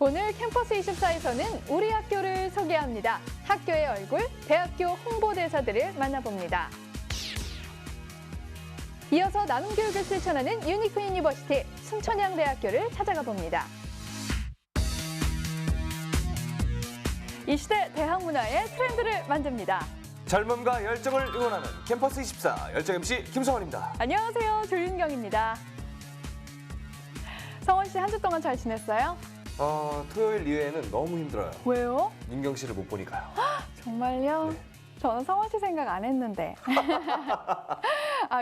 오늘 캠퍼스 24에서는 우리 학교를 소개합니다. 학교의 얼굴, 대학교 홍보대사들을 만나봅니다. 이어서 나눔교육을 실천하는 유니크 유니버시티 순천향대학교를 찾아가 봅니다. 이 시대 대학 문화의 트렌드를 만듭니다. 젊음과 열정을 응원하는 캠퍼스 24 열정 MC 김성원입니다. 안녕하세요. 조윤경입니다. 성원 씨 한 주 동안 잘 지냈어요? 토요일 이외에는 너무 힘들어요. 왜요? 윤경 씨를 못 보니까요. 정말요? 네. 저는 성원 씨 생각 안 했는데.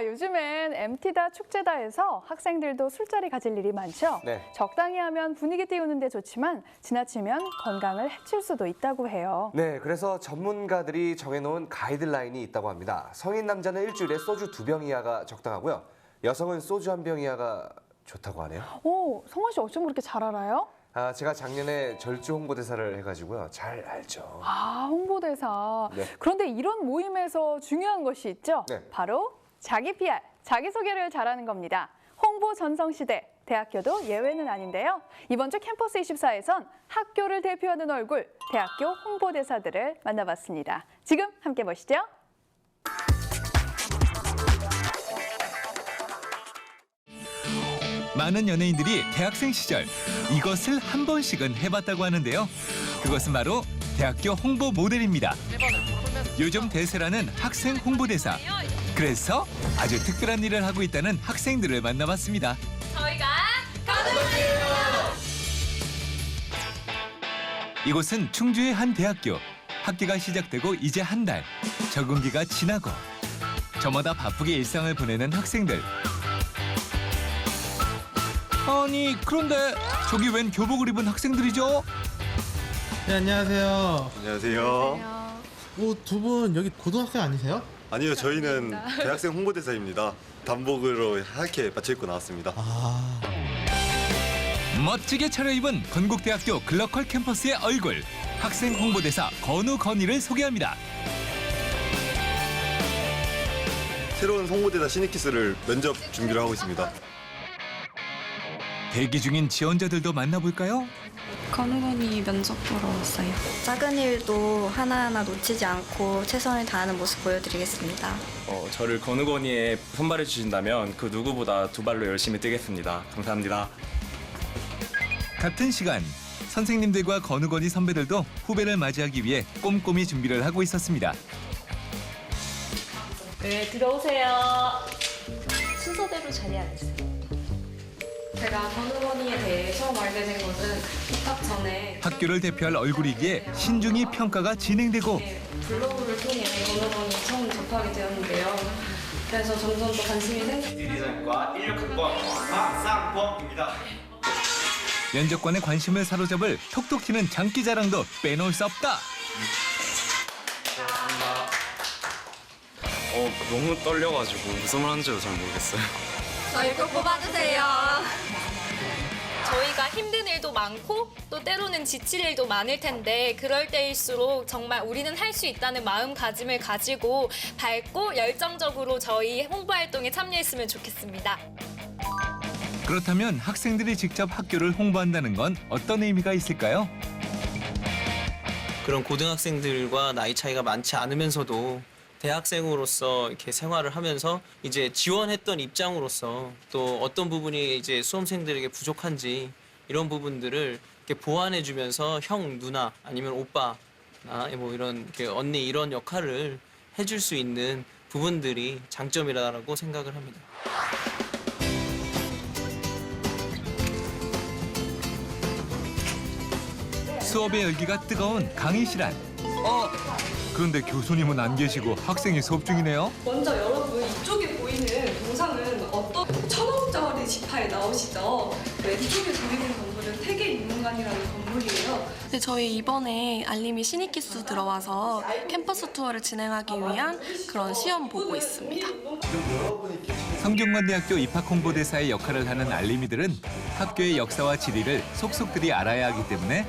요즘엔 MT다 축제다 해서 학생들도 술자리 가질 일이 많죠? 네. 적당히 하면 분위기 띄우는 데 좋지만 지나치면 건강을 해칠 수도 있다고 해요. 네, 그래서 전문가들이 정해놓은 가이드라인이 있다고 합니다. 성인 남자는 일주일에 소주 2병 이하가 적당하고요. 여성은 소주 1병 이하가 좋다고 하네요. 오, 성원 씨 어쩜 그렇게 잘 알아요? 제가 작년에 절주 홍보대사를 해가지고요. 잘 알죠. 홍보대사. 네. 그런데 이런 모임에서 중요한 것이 있죠? 네. 바로 자기 PR, 자기소개를 잘하는 겁니다. 홍보 전성시대, 대학교도 예외는 아닌데요. 이번 주 캠퍼스 24에선 학교를 대표하는 얼굴, 대학교 홍보대사들을 만나봤습니다. 지금 함께 보시죠. 많은 연예인들이 대학생 시절 이것을 한 번씩은 해봤다고 하는데요. 그것은 바로 대학교 홍보 모델입니다. 요즘 대세라는 학생 홍보대사. 그래서 아주 특별한 일을 하고 있다는 학생들을 만나봤습니다. 저희가 가능해요. 이곳은 충주의 한 대학교. 학기가 시작되고 이제 한 달. 적응기가 지나고 저마다 바쁘게 일상을 보내는 학생들. 아니 그런데 저기 웬 교복을 입은 학생들이죠? 네, 안녕하세요. 안녕하세요. 두 분 여기 고등학생 아니세요? 아니요, 저희는 대학생 홍보대사입니다. 단복으로 하얗게 맞춰 입고 나왔습니다. 멋지게 차려입은 건국대학교 글로컬 캠퍼스의 얼굴. 학생 홍보대사 건우건이를 소개합니다. 새로운 홍보대사 신입 키스를 면접 준비를 하고 있습니다. 대기 중인 지원자들도 만나볼까요? 건우건이 면접 보러 왔어요. 작은 일도 하나하나 놓치지 않고 최선을 다하는 모습 보여드리겠습니다. 저를 건우건이에 선발해 주신다면 그 누구보다 두 발로 열심히 뛰겠습니다. 감사합니다. 같은 시간 선생님들과 건우건이 선배들도 후배를 맞이하기 위해 꼼꼼히 준비를 하고 있었습니다. 네, 들어오세요. 순서대로 자리 앉으세요. 제가 건우건이에 대해 처음 알게 된 것은 입학 전에 학교를 대표할 얼굴이기에 신중히 평가가 진행되고 블로그를 통해 건우건이 처음 접하게 되었는데요. 그래서 점점 더 관심이 디자인과 인력학과 박상범입니다. 면접관의 관심을 사로잡을 톡톡 튀는 장기자랑도 빼놓을 수 없다. 너무 떨려가지고 무슨 말 하는지도 잘 모르겠어요. 저희 꼭 뽑아주세요. 저희가 힘든 일도 많고 또 때로는 지칠 일도 많을 텐데 그럴 때일수록 정말 우리는 할 수 있다는 마음가짐을 가지고 밝고 열정적으로 저희 홍보활동에 참여했으면 좋겠습니다. 그렇다면 학생들이 직접 학교를 홍보한다는 건 어떤 의미가 있을까요? 그런 고등학생들과 나이 차이가 많지 않으면서도 대학생으로서 이렇게 생활을 하면서 이제 지원했던 입장으로서 또 어떤 부분이 이제 수험생들에게 부족한지 이런 부분들을 이렇게 보완해주면서 형, 누나 아니면 오빠, 뭐 이런 이렇게 언니 이런 역할을 해줄 수 있는 부분들이 장점이라고 생각을 합니다. 수업의 열기가 뜨거운 강의 시간. 그런데 교수님은 안 계시고 학생이 수업 중이네요. 먼저 여러분 이쪽에 보이는 동상은 어떤 1,000원짜리 지파에 나오시죠? 왼쪽에 보이는 건물은 태계인문관이라는 건물이에요. 네, 저희 이번에 알림이 신입기수 들어와서 캠퍼스 투어를 진행하기 위한 그런 시험 보고 있습니다. 성균관대학교 입학 홍보대사의 역할을 하는 알림이들은 학교의 역사와 지리를 속속들이 알아야 하기 때문에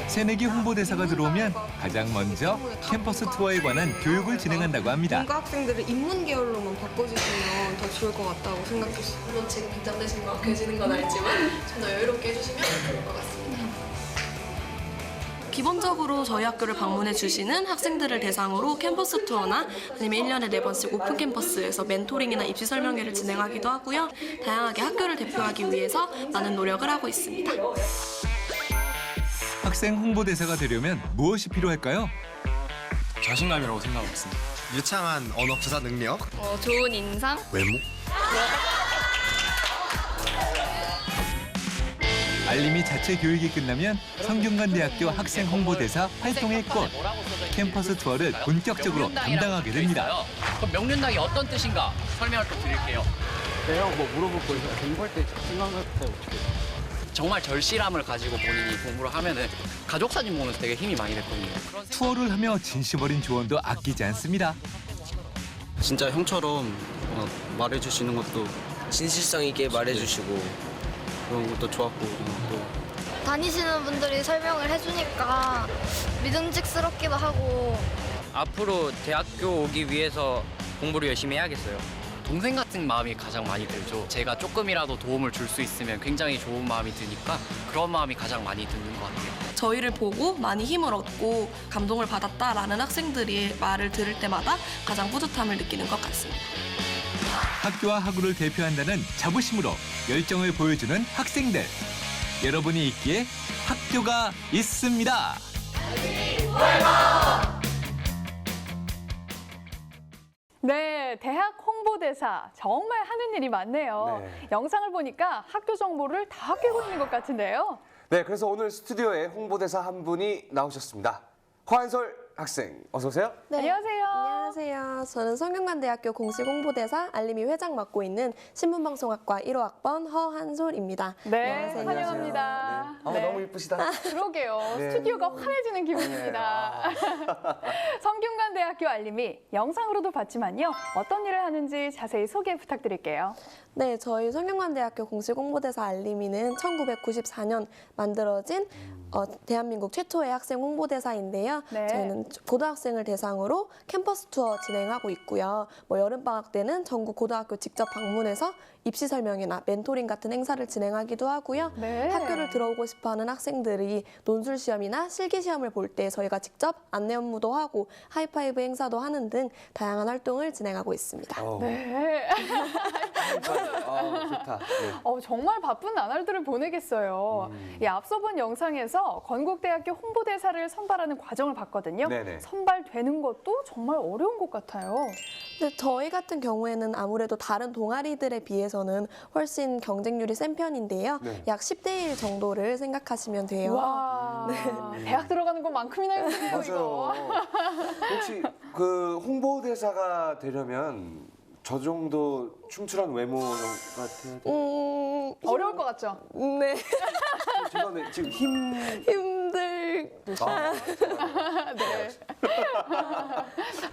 새내기 홍보대사가 들어오면 가장 먼저 캠퍼스 투어에 관한 교육을 진행한다고 합니다. 문과 학생들을 인문 계열로만 바꿔주시면 더 좋을 것 같다고 생각했어요. 물론 지금 긴장되신 거 계시는 건 알지만 좀 더 여유롭게 해주시면 좋을 것 같습니다. 기본적으로 저희 학교를 방문해 주시는 학생들을 대상으로 캠퍼스 투어나 아니면 1년에 4번씩 오픈 캠퍼스에서 멘토링이나 입시 설명회를 진행하기도 하고요. 다양하게 학교를 대표하기 위해서 많은 노력을 하고 있습니다. 학생 홍보대사가 되려면 무엇이 필요할까요? 자신감이라고 생각하고 있습니다. 유창한 언어 구사 능력, 좋은 인상? 외모. 알림이 자체 교육이 끝나면 성균관대학교 학생 홍보대사 활동의 꽃, 캠퍼스 투어를 본격적으로 담당하게 됩니다. 그럼 명륜당이 어떤 뜻인가 설명을 좀 드릴게요. 내가 뭐 물어볼 거 있어요? 공부할 때 생각할 때 어떻게 해요? 정말 절실함을 가지고 본인이 공부를 하면은 가족 사진 보면서 되게 힘이 많이 됐거든요. 투어를 하며 진심 어린 조언도 아끼지 않습니다. 진짜 형처럼 말해주시는 것도 진실성 있게 말해주시고 그런 것도 좋았고 또 다니시는 분들이 설명을 해주니까 믿음직스럽기도 하고 앞으로 대학교 오기 위해서 공부를 열심히 해야겠어요. 동생 같은 마음이 가장 많이 들죠. 제가 조금이라도 도움을 줄 수 있으면 굉장히 좋은 마음이 드니까 그런 마음이 가장 많이 드는 것 같아요. 저희를 보고 많이 힘을 얻고 감동을 받았다라는 학생들이 말을 들을 때마다 가장 뿌듯함을 느끼는 것 같습니다. 학교와 학우를 대표한다는 자부심으로 열정을 보여주는 학생들. 여러분이 있기에 학교가 있습니다. 네, 대학 홍보대사 정말 하는 일이 많네요. 네. 영상을 보니까 학교 정보를 다 끼고 있는 것 같은데요. 네, 그래서 오늘 스튜디오에 홍보대사 한 분이 나오셨습니다. 허한솔 학생, 어서 오세요. 네. 안녕하세요. 안녕하세요. 저는 성균관대학교 공식 홍보대사 알림이 회장 맡고 있는 신문방송학과 1호 학번 허한솔입니다. 네, 안녕하세요. 환영합니다. 네. 너무 이쁘시다. 그러게요. 네. 스튜디오가 환해지는 기분입니다. 성균관대학교 알림이 영상으로도 봤지만요. 어떤 일을 하는지 자세히 소개 부탁드릴게요. 네, 저희 성균관대학교 공식 홍보대사 알림이는 1994년 만들어진 대한민국 최초의 학생 홍보대사인데요. 네. 저희는 고등학생을 대상으로 캠퍼스 투어 진행하고 있고요. 여름방학 때는 전국 고등학교 직접 방문해서 입시 설명회나 멘토링 같은 행사를 진행하기도 하고요. 네. 학교를 들어오고 싶어하는 학생들이 논술 시험이나 실기 시험을 볼 때 저희가 직접 안내 업무도 하고 하이파이브 행사도 하는 등 다양한 활동을 진행하고 있습니다. 네. 좋다. 네. 정말 바쁜 나날들을 보내겠어요. 이 앞서 본 영상에서 건국대학교 홍보대사를 선발하는 과정을 봤거든요. 네네. 선발되는 것도 정말 어려운 것 같아요. 근데 저희 같은 경우에는 아무래도 다른 동아리들에 비해서는 훨씬 경쟁률이 센 편인데요. 네. 약 10대 1 정도를 생각하시면 돼요. 와, 대학 들어가는 것만큼이나 힘드네요, 맞아요. 이거. 혹시 그 홍보대사가 되려면 저 정도 춤출한 외모 같아야 돼요? 어려울 것 같죠? 네. 죄송한데 지금 힘들. 네.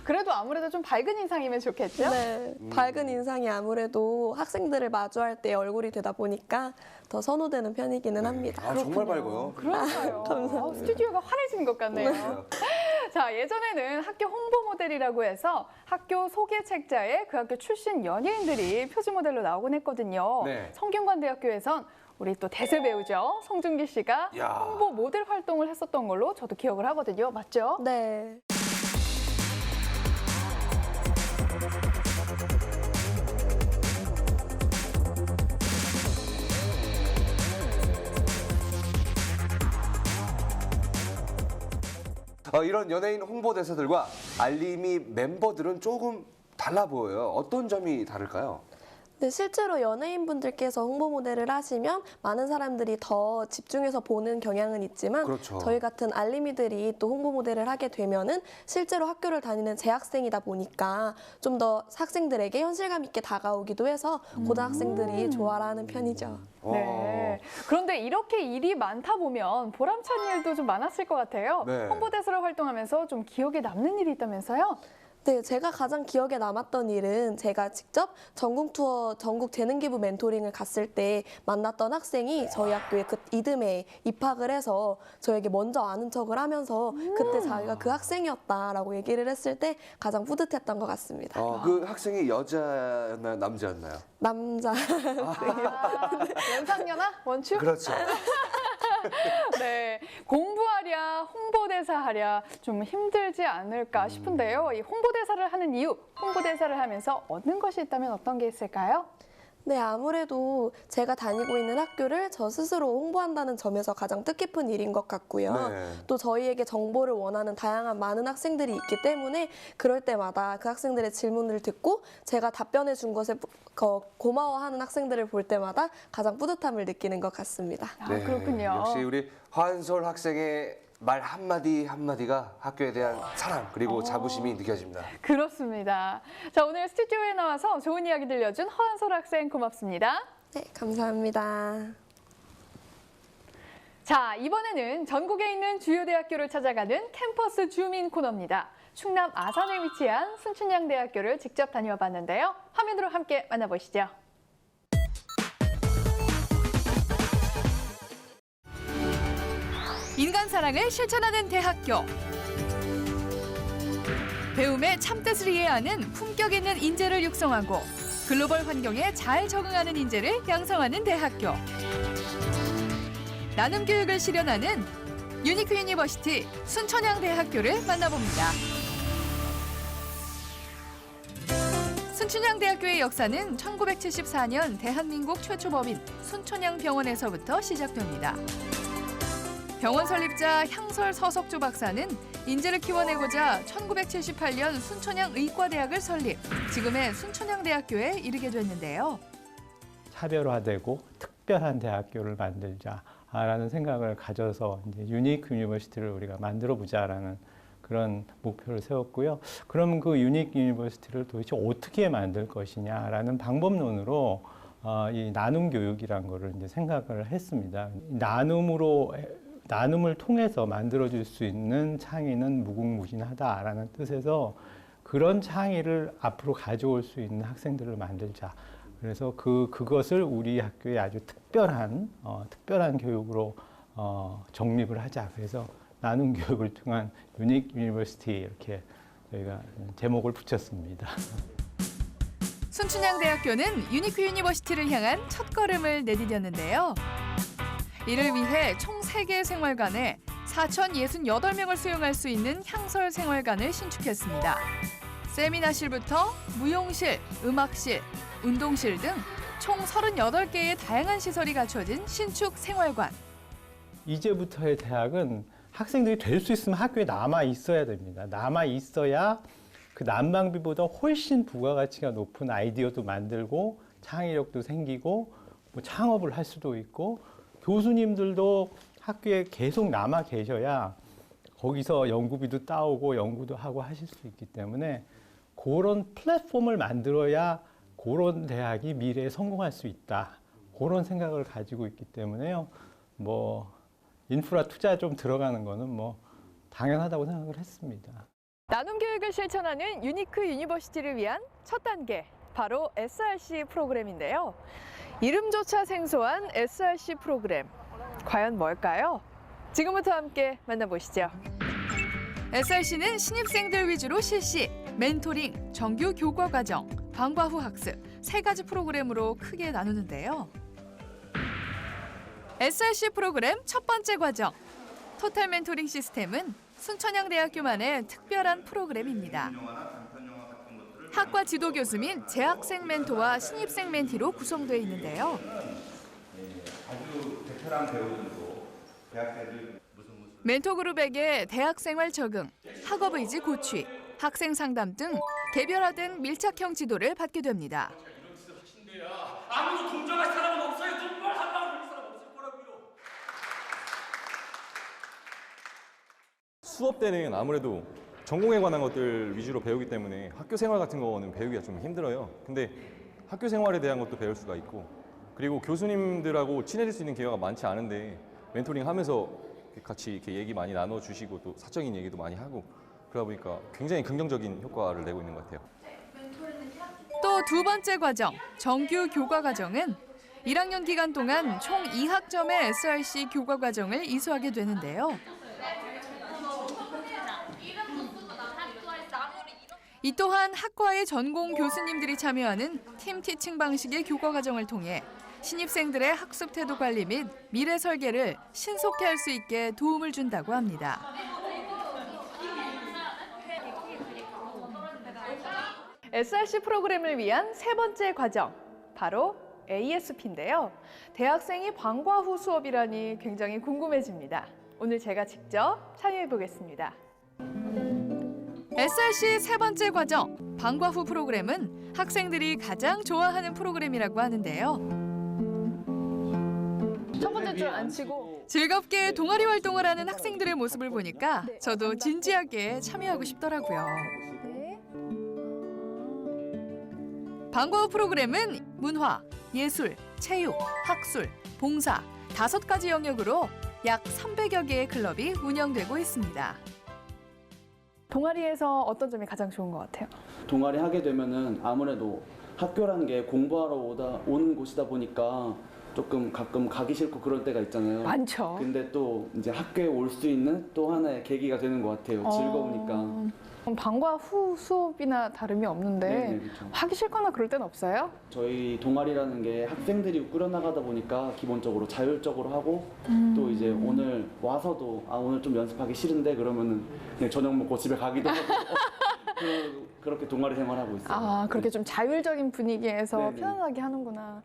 그래도 아무래도 좀 밝은 인상이면 좋겠죠? 네. 밝은 인상이 아무래도 학생들을 마주할 때 얼굴이 되다 보니까 더 선호되는 편이기는 합니다. 정말 밝아요. 그러니까요. 스튜디오가 환해지는 것 같네요. 자, 예전에는 학교 홍보 모델이라고 해서 학교 소개 책자에 그 학교 출신 연예인들이 표지 모델로 나오곤 했거든요. 네. 성균관대학교에선 우리 또 대세 배우죠. 송중기 씨가 야. 홍보 모델 활동을 했었던 걸로 저도 기억을 하거든요. 맞죠? 네. 이런 연예인 홍보대사들과 알림이 멤버들은 조금 달라 보여요. 어떤 점이 다를까요? 네, 실제로 연예인분들께서 홍보 모델을 하시면 많은 사람들이 더 집중해서 보는 경향은 있지만 그렇죠. 저희 같은 알림이들이 또 홍보 모델을 하게 되면은 실제로 학교를 다니는 재학생이다 보니까 좀 더 학생들에게 현실감 있게 다가오기도 해서 고등학생들이 좋아라 하는 편이죠. 네. 그런데 이렇게 일이 많다 보면 보람찬 일도 좀 많았을 것 같아요. 네. 홍보대사로 활동하면서 좀 기억에 남는 일이 있다면서요? 네, 제가 가장 기억에 남았던 일은 제가 직접 전국 투어, 전국 재능기부 멘토링을 갔을 때 만났던 학생이 저희 학교에 그 이듬해 입학을 해서 저에게 먼저 아는 척을 하면서 그때 자기가 그 학생이었다라고 얘기를 했을 때 가장 뿌듯했던 것 같습니다. 그 학생이 여자였나요? 남자였나요? 남자. 연상연하? 원축? 그렇죠. 네, 공부하랴, 홍보대사 하랴 좀 힘들지 않을까 싶은데요. 이 홍보대사를 하는 이유, 홍보대사를 하면서 얻는 것이 있다면 어떤 게 있을까요? 네, 아무래도 제가 다니고 있는 학교를 저 스스로 홍보한다는 점에서 가장 뜻깊은 일인 것 같고요. 네. 또 저희에게 정보를 원하는 다양한 많은 학생들이 있기 때문에 그럴 때마다 그 학생들의 질문을 듣고 제가 답변해 준 것에 고마워하는 학생들을 볼 때마다 가장 뿌듯함을 느끼는 것 같습니다. 아, 그렇군요. 역시 우리 화한솔 학생의 말 한마디 한마디가 학교에 대한 사랑 그리고 자부심이 느껴집니다. 그렇습니다. 자, 오늘 스튜디오에 나와서 좋은 이야기 들려준 허한솔 학생 고맙습니다. 네, 감사합니다. 자, 이번에는 전국에 있는 주요 대학교를 찾아가는 캠퍼스 주민 코너입니다. 충남 아산에 위치한 순춘향대학교를 직접 다녀와 봤는데요. 화면으로 함께 만나보시죠. 인간 사랑을 실천하는 대학교. 배움의 참뜻을 이해하는 품격 있는 인재를 육성하고 글로벌 환경에 잘 적응하는 인재를 양성하는 대학교. 나눔 교육을 실현하는 유니크 유니버시티 순천향대학교를 만나봅니다. 순천향대학교의 역사는 1974년 대한민국 최초 법인 순천향병원에서부터 시작됩니다. 병원 설립자 향설 서석조 박사는 인재를 키워내고자 1978년 순천향의과대학을 설립, 지금의 순천향대학교에 이르게 됐는데요. 차별화되고 특별한 대학교를 만들자라는 생각을 가져서 이제 유니크 유니버시티를 우리가 만들어 보자라는 그런 목표를 세웠고요. 그럼 그 유니크 유니버시티를 도대체 어떻게 만들 것이냐라는 방법론으로 이 나눔 교육이란 거를 이제 생각을 했습니다. 나눔을 통해서 만들어줄 수 있는 창의는 무궁무진하다라는 뜻에서 그런 창의를 앞으로 가져올 수 있는 학생들을 만들자. 그래서 그것을 우리 학교에 아주 특별한 교육으로 정립을 하자. 그래서 나눔 교육을 통한 유닉 유니버시티 이렇게 저희가 제목을 붙였습니다. 순춘향대학교는 유니크 유니버시티를 향한 첫걸음을 내디뎠는데요. 이를 위해 총 3개의 생활관에 4,068명을 수용할 수 있는 향설 생활관을 신축했습니다. 세미나실부터 무용실, 음악실, 운동실 등 총 38개의 다양한 시설이 갖춰진 신축 생활관. 이제부터의 대학은 학생들이 될 수 있으면 학교에 남아 있어야 됩니다. 남아 있어야 그 난방비보다 훨씬 부가가치가 높은 아이디어도 만들고 창의력도 생기고 뭐 창업을 할 수도 있고 교수님들도 학교에 계속 남아 계셔야 거기서 연구비도 따오고 연구도 하고 하실 수 있기 때문에 그런 플랫폼을 만들어야 그런 대학이 미래에 성공할 수 있다. 그런 생각을 가지고 있기 때문에요. 뭐 인프라 투자 좀 들어가는 거는 뭐 당연하다고 생각을 했습니다. 나눔 교육을 실천하는 유니크 유니버시티를 위한 첫 단계, 바로 SRC 프로그램인데요. 이름조차 생소한 SRC 프로그램, 과연 뭘까요? 지금부터 함께 만나보시죠. SRC는 신입생들 위주로 실시, 멘토링, 정규 교과 과정, 방과 후 학습 3가지 프로그램으로 크게 나누는데요. SRC 프로그램 첫 번째 과정, 토탈 멘토링 시스템은 순천향대학교만의 특별한 프로그램입니다. 학과 지도 교수 및 재학생 멘토와 신입생 멘티로 구성되어 있는데요. 아주 베테랑 배우들도 대학생들 멘토 그룹에게 대학생활 적응, 학업 의지 고취, 학생 상담 등 개별화된 밀착형 지도를 받게 됩니다. 아무도 동정할 사람은 없어요. 정말 한 방울 흘릴 사람 없을 거라고요. 수업 때는 아무래도 전공에 관한 것들 위주로 배우기 때문에 학교 생활 같은 거는 배우기가 좀 힘들어요. 근데 학교 생활에 대한 것도 배울 수가 있고 그리고 교수님들하고 친해질 수 있는 기회가 많지 않은데 멘토링 하면서 같이 이렇게 얘기 많이 나눠주시고 또 사적인 얘기도 많이 하고 그러다 보니까 굉장히 긍정적인 효과를 내고 있는 것 같아요. 또 두 번째 과정, 정규 교과 과정은 1학년 기간 동안 총 2학점의 SRC 교과 과정을 이수하게 되는데요. 이 또한 학과의 전공 교수님들이 참여하는 팀 티칭 방식의 교과 과정을 통해 신입생들의 학습 태도 관리 및 미래 설계를 신속히 할 수 있게 도움을 준다고 합니다. SRC 프로그램을 위한 세 번째 과정, 바로 ASP인데요. 대학생이 방과 후 수업이라니 굉장히 궁금해집니다. 오늘 제가 직접 참여해 보겠습니다. SRC 세 번째 과정, 방과 후 프로그램은 학생들이 가장 좋아하는 프로그램이라고 하는데요. 첫 번째 줄 앉히고 즐겁게 동아리 활동을 하는 학생들의 모습을 보니까 저도 진지하게 참여하고 싶더라고요. 방과 후 프로그램은 문화, 예술, 체육, 학술, 봉사 5가지 영역으로 약 300여 개의 클럽이 운영되고 있습니다. 동아리에서 어떤 점이 가장 좋은 것 같아요? 동아리 하게 되면은 아무래도 학교라는 게 공부하러 오는 곳이다 보니까 조금 가끔 가기 싫고 그럴 때가 있잖아요. 많죠. 근데 또 이제 학교에 올 수 있는 또 하나의 계기가 되는 것 같아요. 즐거우니까. 그럼 방과 후 수업이나 다름이 없는데 네네, 그렇죠. 하기 싫거나 그럴 땐 없어요? 저희 동아리라는 게 학생들이 꾸려나가다 보니까 기본적으로 자율적으로 하고 또 이제 오늘 와서도 오늘 좀 연습하기 싫은데 그러면은 그냥 저녁 먹고 집에 가기도 하고 그렇게 동아리 생활하고 있어요. 그렇게 좀 자율적인 분위기에서 네네. 편안하게 하는구나.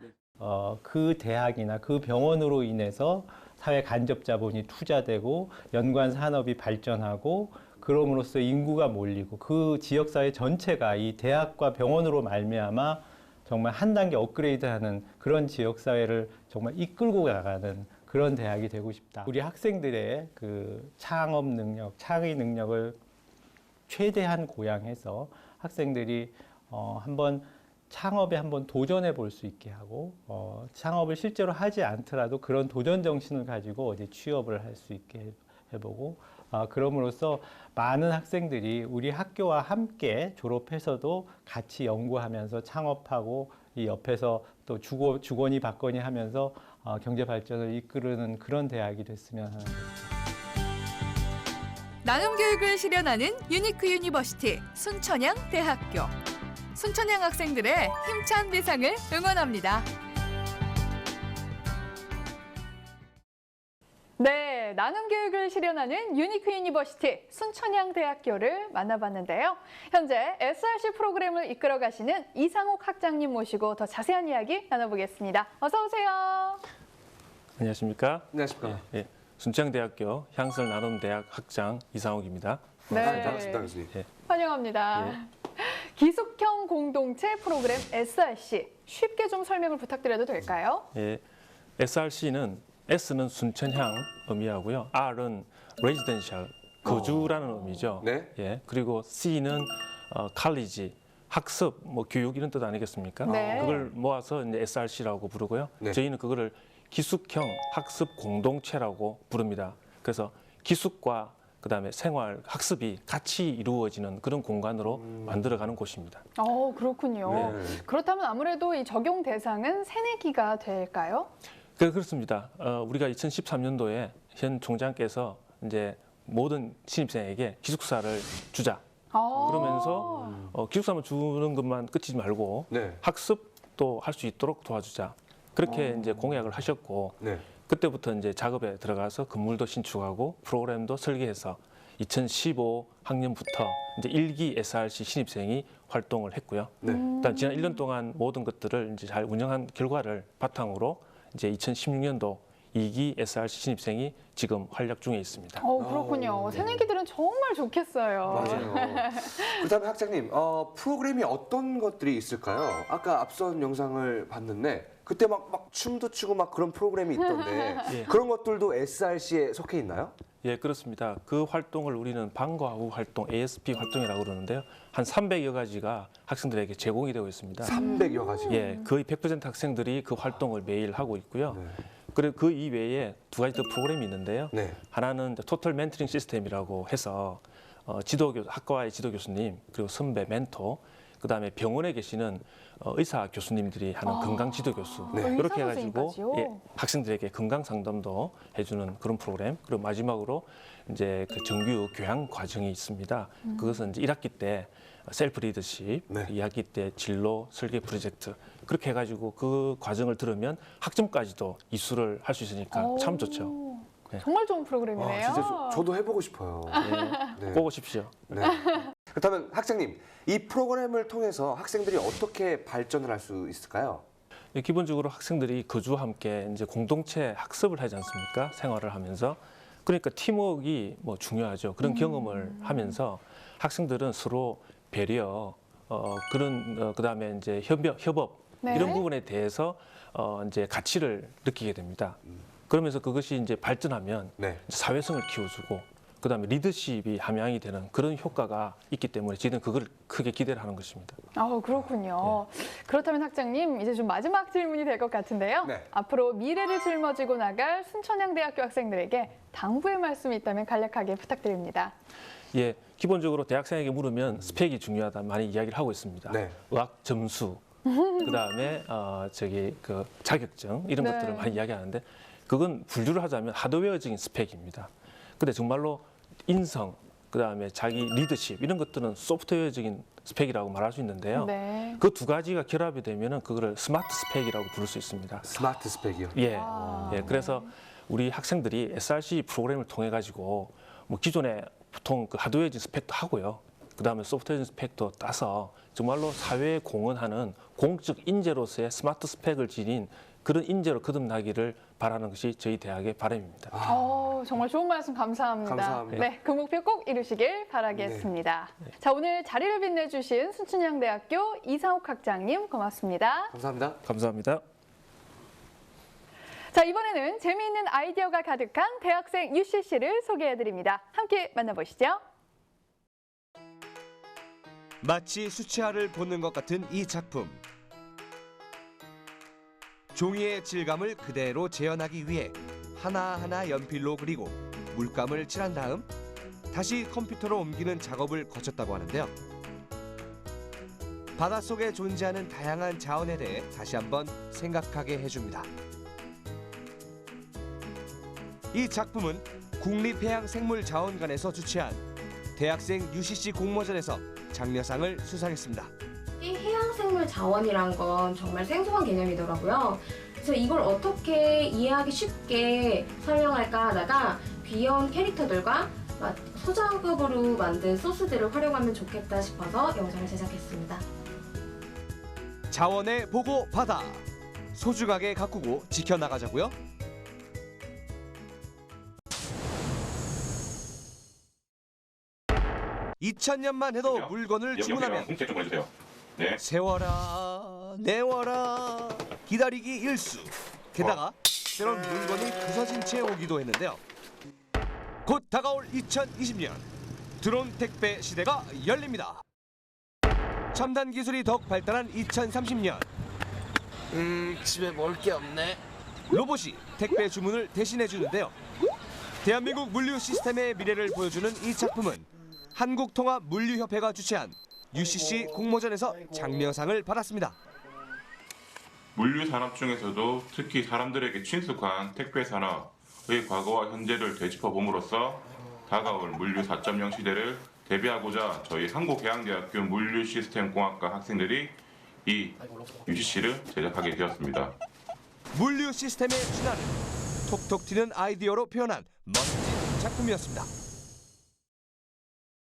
그 대학이나 그 병원으로 인해서 사회 간접 자본이 투자되고 연관 산업이 발전하고 그럼으로써 인구가 몰리고 그 지역사회 전체가 이 대학과 병원으로 말미암아 정말 한 단계 업그레이드하는 그런 지역사회를 정말 이끌고 나가는 그런 대학이 되고 싶다. 우리 학생들의 그 창업 능력, 창의 능력을 최대한 고양해서 학생들이 한번 창업에 한번 도전해 볼 수 있게 하고 창업을 실제로 하지 않더라도 그런 도전 정신을 가지고 이제 취업을 할 수 있게 해보고 그럼으로써 많은 학생들이 우리 학교와 함께 졸업해서도 같이 연구하면서 창업하고 이 옆에서 또 주거니 받거니 하면서 경제 발전을 이끄는 그런 대학이 됐으면 하는 거죠. 나눔 교육을 실현하는 유니크 유니버시티 순천향 대학교. 순천향 학생들의 힘찬 비상을 응원합니다. 네, 나눔 교육을 실현하는 유니크 유니버시티 순천향 대학교를 만나봤는데요. 현재 SRC 프로그램을 이끌어 가시는 이상옥 학장님 모시고 더 자세한 이야기 나눠보겠습니다. 어서 오세요. 안녕하십니까? 안녕하십니까? 예, 순천향대학교 향설 나눔대학 학장 이상옥입니다. 네. 반갑습니다, 교수님. 예. 환영합니다. 기숙형 공동체 프로그램 SRC 쉽게 좀 설명을 부탁드려도 될까요? 예, SRC는 S는 순천향 의미하고요. R은 residential 거주라는 의미죠. 네. 예, 그리고 C는 college 학습, 뭐 교육 이런 뜻 아니겠습니까? 네. 그걸 모아서 이제 SRC라고 부르고요. 네. 저희는 그거를 기숙형 학습 공동체라고 부릅니다. 그래서 기숙과 그다음에 생활, 학습이 같이 이루어지는 그런 공간으로 만들어가는 곳입니다. 그렇군요. 네. 그렇다면 아무래도 이 적용 대상은 새내기가 될까요? 그렇습니다. 우리가 2013년도에 현 총장께서 이제 모든 신입생에게 기숙사를 주자. 그러면서 기숙사만 주는 것만 끝이지 말고 네. 학습도 할 수 있도록 도와주자. 그렇게 이제 공약을 하셨고 네. 그때부터 이제 작업에 들어가서 건물도 신축하고 프로그램도 설계해서 2015 학년부터 이제 1기 SRC 신입생이 활동을 했고요. 네. 일단 지난 1년 동안 모든 것들을 이제 잘 운영한 결과를 바탕으로 이제 2016년도 2기 SRC 신입생이 지금 활약 중에 있습니다. 그렇군요. 새내기들은 정말 좋겠어요. 맞아요. 그렇다면 학장님, 프로그램이 어떤 것들이 있을까요? 아까 앞선 영상을 봤는데 그때 막 춤도 추고 막 그런 프로그램이 있던데 예. 그런 것들도 SRC에 속해 있나요? 예, 그렇습니다. 그 활동을 우리는 방과 후 활동, ASP 활동이라고 그러는데요. 한 300여 가지가 학생들에게 제공이 되고 있습니다. 300여 가지? 예, 거의 100% 학생들이 그 활동을 매일 하고 있고요. 네. 그리고 그 이외에 두 가지 더 프로그램이 있는데요. 네. 하나는 토탈 멘토링 시스템이라고 해서 학과의 지도 교수님 그리고 선배 멘토 그다음에 병원에 계시는 의사 교수님들이 하는 건강 지도 교수 네. 이렇게 의사 해가지고 선생님까지요? 학생들에게 건강 상담도 해주는 그런 프로그램. 그리고 마지막으로 이제 그 정규 교양 과정이 있습니다. 그것은 이제 1학기 때 셀프 리더십, 2학기 때 진로 설계 프로젝트 그렇게 해가지고 그 과정을 들으면 학점까지도 이수를 할 수 있으니까 참 좋죠. 네. 정말 좋은 프로그램이네요. 진짜 저도 해보고 싶어요. 네. 꼭 오십시오. 네. 그렇다면 학장님, 이 프로그램을 통해서 학생들이 어떻게 발전을 할 수 있을까요? 기본적으로 학생들이 거주와 함께 이제 공동체 학습을 하지 않습니까? 생활을 하면서. 그러니까 팀워크가 뭐 중요하죠. 그런 경험을 하면서 학생들은 서로 배려, 그다음에 이제 협업 네. 이런 부분에 대해서 이제 가치를 느끼게 됩니다. 그러면서 그것이 이제 발전하면 사회성을 키워주고 그다음에 리더십이 함양이 되는 그런 효과가 있기 때문에 저희는 그걸 크게 기대를 하는 것입니다. 그렇군요. 그렇다면 학장님, 이제 좀 마지막 질문이 될 것 같은데요. 앞으로 미래를 짊어지고 나갈 순천향대학교 학생들에게 당부의 말씀이 있다면 간략하게 부탁드립니다. 예, 기본적으로 대학생에게 물으면 스펙이 중요하다 많이 이야기를 하고 있습니다. 의학 점수, 그다음에 그 자격증 이런 것들을 많이 이야기하는데 그건 분류를 하자면 하드웨어적인 스펙입니다. 근데 정말로 인성, 그다음에 자기 리더십 이런 것들은 소프트웨어적인 스펙이라고 말할 수 있는데요. 그 두 가지가 결합이 되면은 그거를 스마트 스펙이라고 부를 수 있습니다. 스마트 스펙이요? 예. 그래서 우리 학생들이 SRC 프로그램을 통해 가지고 뭐 기존에 보통 그 하드웨어적인 스펙도 하고요. 그다음에 소프트웨어적인 스펙도 따서 정말로 사회에 공헌하는 공적 인재로서의 스마트 스펙을 지닌 그런 인재로 거듭나기를 바라는 것이 저희 대학의 바람입니다. 정말 좋은 말씀 감사합니다. 감사합니다. 네, 그 목표 꼭 이루시길 바라겠습니다. 자, 오늘 자리를 빛내주신 순천향대학교 이상욱 학장님 고맙습니다. 감사합니다. 감사합니다. 자, 이번에는 재미있는 아이디어가 가득한 대학생 UCC를 소개해드립니다. 함께 만나보시죠. 마치 수채화를 보는 것 같은 이 작품. 종이의 질감을 그대로 재현하기 위해 하나하나 연필로 그리고 물감을 칠한 다음 다시 컴퓨터로 옮기는 작업을 거쳤다고 하는데요. 바닷속에 존재하는 다양한 자원에 대해 다시 한번 생각하게 해줍니다. 이 작품은 국립해양생물자원관에서 주최한 대학생 UCC 공모전에서 장려상을 수상했습니다. 이 해양생물 자원이란 건 정말 생소한 개념이더라고요. 그래서 이걸 어떻게 이해하기 쉽게 설명할까 하다가 귀여운 캐릭터들과 소작업으로 만든 소스들을 활용하면 좋겠다 싶어서 영상을 제작했습니다. 자원의 보고 바다. 소중하게 가꾸고 지켜나가자고요. (2000년만) 해도 물건을 주문하면 세워라 내워라 기다리기 일수. 게다가 때론 물건이 부서진 채 오기도 했는데요. 곧 다가올 2020년 드론 택배 시대가 열립니다. 첨단 기술이 더욱 발달한 2030년 집에 먹을 게 없네. 로봇이 택배 주문을 대신해 주는데요. 대한민국 물류 시스템의 미래를 보여주는 이 작품은 한국통합물류협회가 주최한 UCC 공모전에서 장려상을 받았습니다. 물류 산업 중에서도 특히 사람들에게 친숙한 택배 산업의 과거와 현재를 되짚어 봄으로써 다가올 물류 4.0 시대를 대비하고자 저희 한국해양대학교 물류시스템공학과 학생들이 이 UCC를 제작하게 되었습니다. 물류 시스템의 진화를 톡톡 튀는 아이디어로 표현한 멋진 작품이었습니다.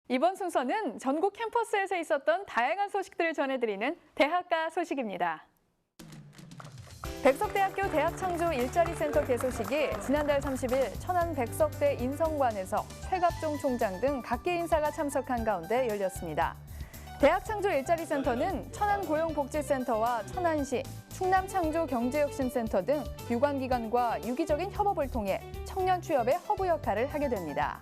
이번 순서는 전국 캠퍼스에서 있었던 다양한 소식들을 전해드리는 대학가 소식입니다. 백석대학교 대학창조 일자리센터 개소식이 지난달 30일 천안 백석대 인성관에서 최갑종 총장 등 각계 인사가 참석한 가운데 열렸습니다. 대학창조 일자리센터는 천안고용복지센터와 천안시, 충남창조경제혁신센터 등 유관기관과 유기적인 협업을 통해 청년 취업의 허브 역할을 하게 됩니다.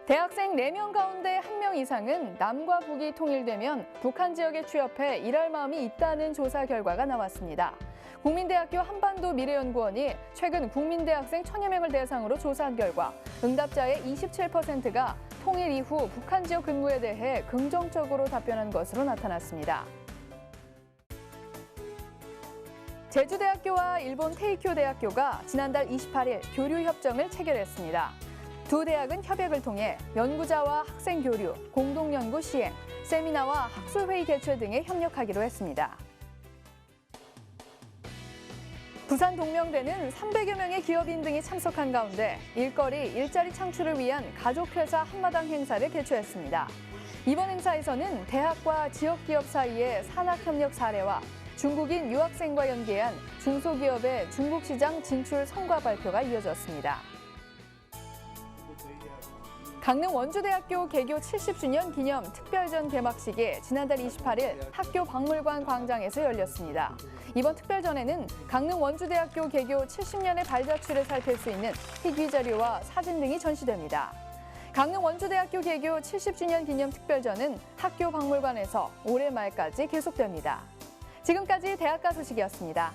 대학생 4명 가운데 1명 이상은 남과 북이 통일되면 북한 지역에 취업해 일할 마음이 있다는 조사 결과가 나왔습니다. 국민대학교 한반도 미래연구원이 최근 국민대학생 1000여 명을 대상으로 조사한 결과 응답자의 27%가 통일 이후 북한 지역 근무에 대해 긍정적으로 답변한 것으로 나타났습니다. 제주대학교와 일본 테이쿄 대학교가 지난달 28일 교류 협정을 체결했습니다. 두 대학은 협약을 통해 연구자와 학생 교류, 공동 연구 시행, 세미나와 학술회의 개최 등에 협력하기로 했습니다. 부산 동명대는 300여 명의 기업인 등이 참석한 가운데 일거리, 일자리 창출을 위한 가족회사 한마당 행사를 개최했습니다. 이번 행사에서는 대학과 지역기업 사이의 산학협력 사례와 중국인 유학생과 연계한 중소기업의 중국 시장 진출 성과 발표가 이어졌습니다. 강릉 원주대학교 개교 70주년 기념 특별전 개막식이 지난달 28일 학교 박물관 광장에서 열렸습니다. 이번 특별전에는 강릉 원주대학교 개교 70년의 발자취를 살필 수 있는 희귀 자료와 사진 등이 전시됩니다. 강릉 원주대학교 개교 70주년 기념 특별전은 학교 박물관에서 올해 말까지 계속됩니다. 지금까지 대학가 소식이었습니다.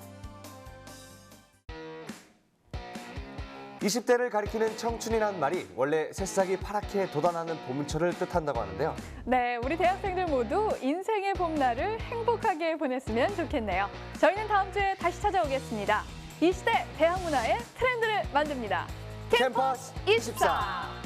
20대를 가리키는 청춘이란 말이 원래 새싹이 파랗게 돋아나는 봄철을 뜻한다고 하는데요. 네, 우리 대학생들 모두 인생의 봄날을 행복하게 보냈으면 좋겠네요. 저희는 다음 주에 다시 찾아오겠습니다. 이 시대 대학 문화의 트렌드를 만듭니다. 캠퍼스 24.